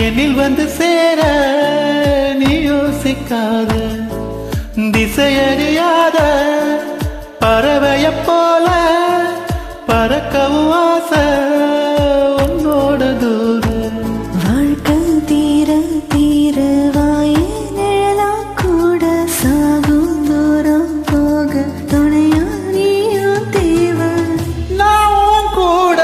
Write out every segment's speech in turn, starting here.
என்னில் வந்து சேர நீ யோசிக்காத திசையறியாத பறவைய போல பறக்கவும் ஆசை உன்னோட தூரம். வாழ்க்கை தீர தீர வாய நிழலா கூட சாகும் தூரம் போக துணையா நீயும் தேவை. நான் உன் கூட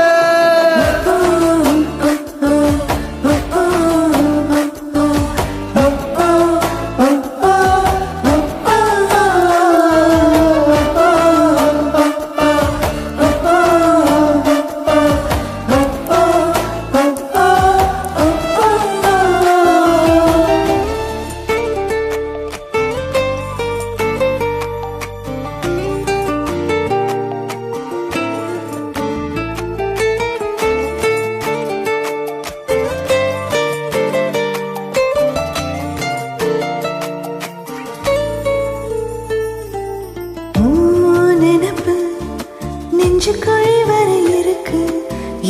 நெஞ்சுக்குழி வரை இருக்கு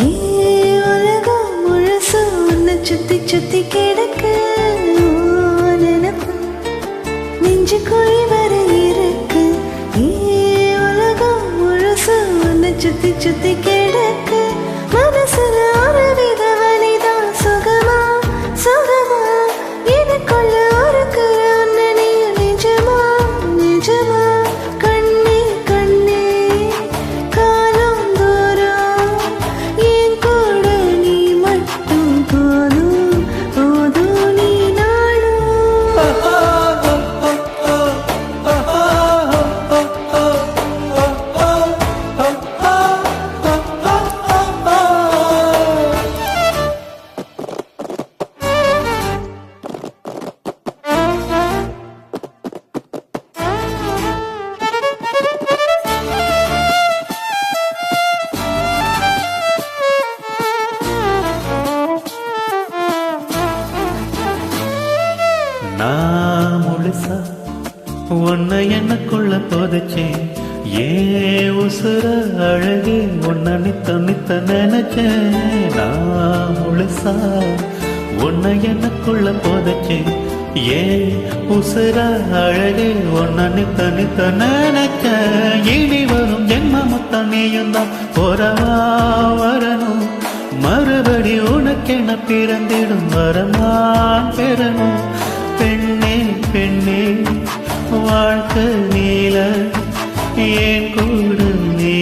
ஏ உலகம் முழுசு உன்னை சுத்தி சுத்தி கிடக்கு. நினப்பு நெஞ்சுக்குழி வரை இருக்கு ஏ உலகம் முழுசு உன்னை சுத்தி சுத்தி கிடக்கு. மனசுல ஒரு வித வலிதான் சுகமா சுகமா எனக்குள்ள ஒரு உன்னை நிஜமா நிஜமா நான் முழுசா உன்னை எனக்குள்ள போதச்சேன் ஏன் உசுர அழகே உன்னை நித்த நித்த நினைச்சேன். நான் முழுசா உன்னை எனக்குள்ள போதச்சேன் ஏன் உசுர அழகே உன்னை நித்த நித்த நினைச்சேன். இனி வரும் ஜென்ம மொத்தம் நீயும் தான் போறவா வரணும் மறுபடி உனக்கென பிறந்திடும் வரமான் பெறணும். பெண்ணே பெண்ணே வாழ்க்கை நீல ஏன் கூட நீ